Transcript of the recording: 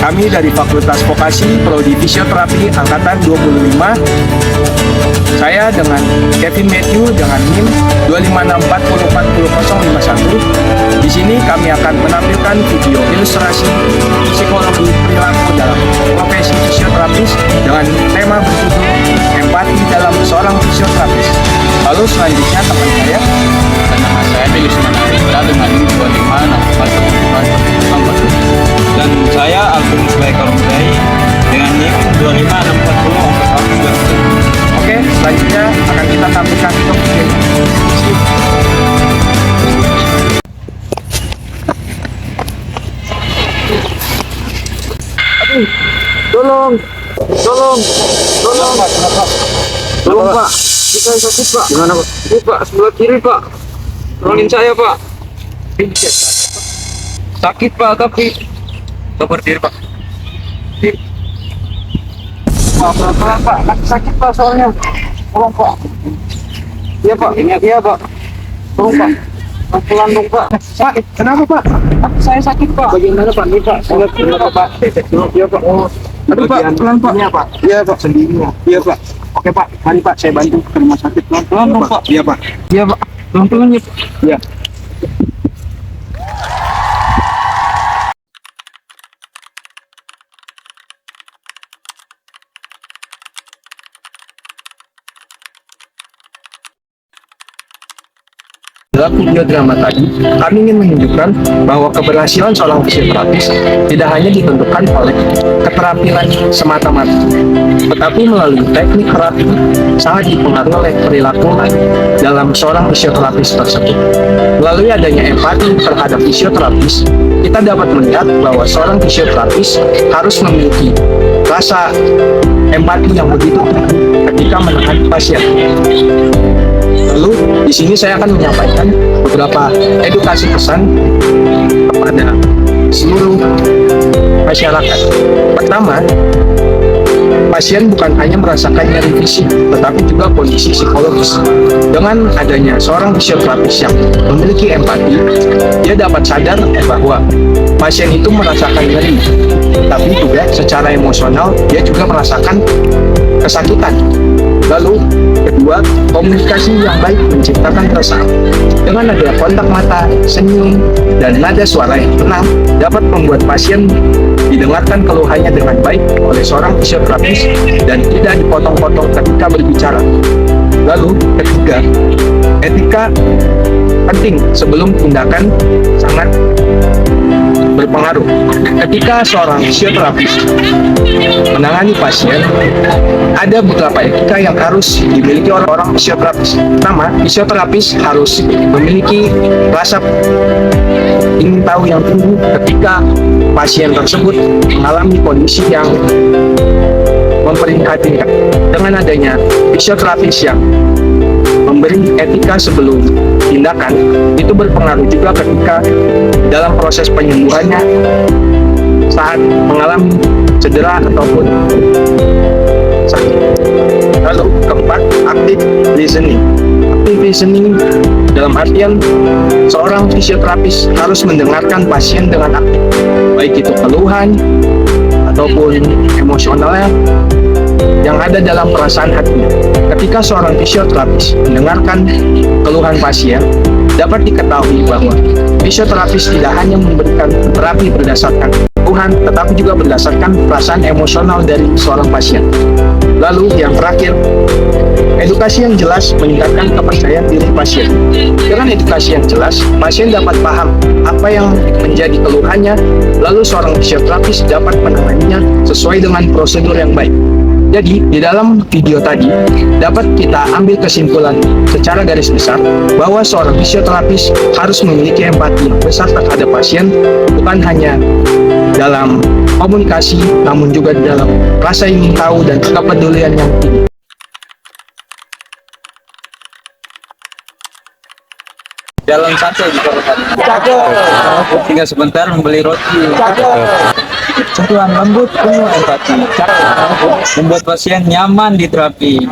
Kami dari Fakultas Vokasi Prodi Fisioterapi Angkatan 25. Saya dengan Kevin Matthew dengan NIM 256404051. Di sini kami akan menampilkan video ilustrasi psikologi perilaku dalam profesi fisioterapis dengan tema berjudul empati dalam seorang fisioterapis. Lalu selanjutnya teman saya, Nama saya Delis Manarita dengan NIM 25644041. Dan saya Agung Sulaika Rumdai dengan NIM 2564041. oke, selanjutnya akan kita tampilkan untuk tolong Pak, kita sakit Pak. Gimana Pak? Ini Pak, sebelah kiri Pak, tolongin saya Pak. Sakit Pak, tapi Coba berdiri Pak. pelan-pelan Pak, kaki sakit Pak soalnya. Tolong Pak. Iya Pak, iya Pak. Tolong Pak. Pelan dong Pak. Pak, kenapa Pak? Kaki saya sakit Pak. Bagaimana Pak? Ini Pak, sebelah kiri Pak. Iya Pak. Aduh Pak, pelan Pak. Iya Pak. Iya Pak, sendirinya. Iya Pak. Oke Pak, mari Pak, saya bantu ke rumah sakit. Pelan-pelan dong Pak. Iya Pak. Iya Pak. Pelan-pelan ya Pak. Iya. Dalam video drama tadi, kami ingin menunjukkan bahwa keberhasilan seorang fisioterapis tidak hanya ditentukan oleh keterampilan semata-mata, tetapi melalui teknik terapi sangat dipengaruhi oleh perilaku dalam seorang fisioterapis tersebut. Melalui adanya empati terhadap fisioterapis, kita dapat melihat bahwa seorang fisioterapis harus memiliki rasa empati yang begitu tinggi ketika menangani pasien. Lalu di sini saya akan menyampaikan beberapa edukasi pesan kepada seluruh masyarakat. Pertama, pasien bukan hanya merasakan nyeri fisik, tetapi juga kondisi psikologis. Dengan adanya seorang fisioterapis yang memiliki empati, dia dapat sadar bahwa pasien itu merasakan nyeri, tapi juga secara emosional dia juga merasakan kesakitan. Lalu, kedua, komunikasi yang baik menciptakan perasaan. Dengan adanya kontak mata, senyum, dan nada suara yang tenang dapat membuat pasien didengarkan keluhannya dengan baik oleh seorang fisioterapis dan tidak dipotong-potong ketika berbicara. Lalu, ketiga, etika penting sebelum tindakan sangat berpengaruh. Ketika seorang fisioterapis menangani pasien, ada beberapa etika yang harus dimiliki orang fisioterapis. Pertama, fisioterapis harus memiliki rasa ingin tahu yang tinggi ketika pasien tersebut mengalami kondisi yang memprihatinkan. Dengan adanya fisioterapis yang memberi etika sebelum tindakan, itu berpengaruh juga ketika dalam proses penyembuhannya saat mengalami cedera ataupun sakit. Lalu keempat, active listening. Active listening dalam artian seorang fisioterapis harus mendengarkan pasien dengan aktif, baik itu keluhan ataupun emosionalnya yang ada dalam perasaan hatinya. Ketika seorang fisioterapis mendengarkan keluhan pasien, dapat diketahui bahwa fisioterapis tidak hanya memberikan terapi berdasarkan keluhan, tetapi juga berdasarkan perasaan emosional dari seorang pasien. Lalu yang terakhir, edukasi yang jelas meningkatkan kepercayaan diri pasien. Dengan edukasi yang jelas, pasien dapat paham apa yang menjadi keluhannya, lalu seorang fisioterapis dapat menanganinya sesuai dengan prosedur yang baik. Jadi, di dalam video tadi, dapat kita ambil kesimpulan secara garis besar bahwa seorang fisioterapis harus memiliki empati yang besar terhadap pasien, bukan hanya dalam komunikasi, namun juga di dalam rasa ingin tahu dan kepedulian yang tinggi. Jalan satu di Kabupaten. Tinggal sebentar membeli roti. Sentuhan lembut penuh empati. Membuat pasien nyaman di terapi.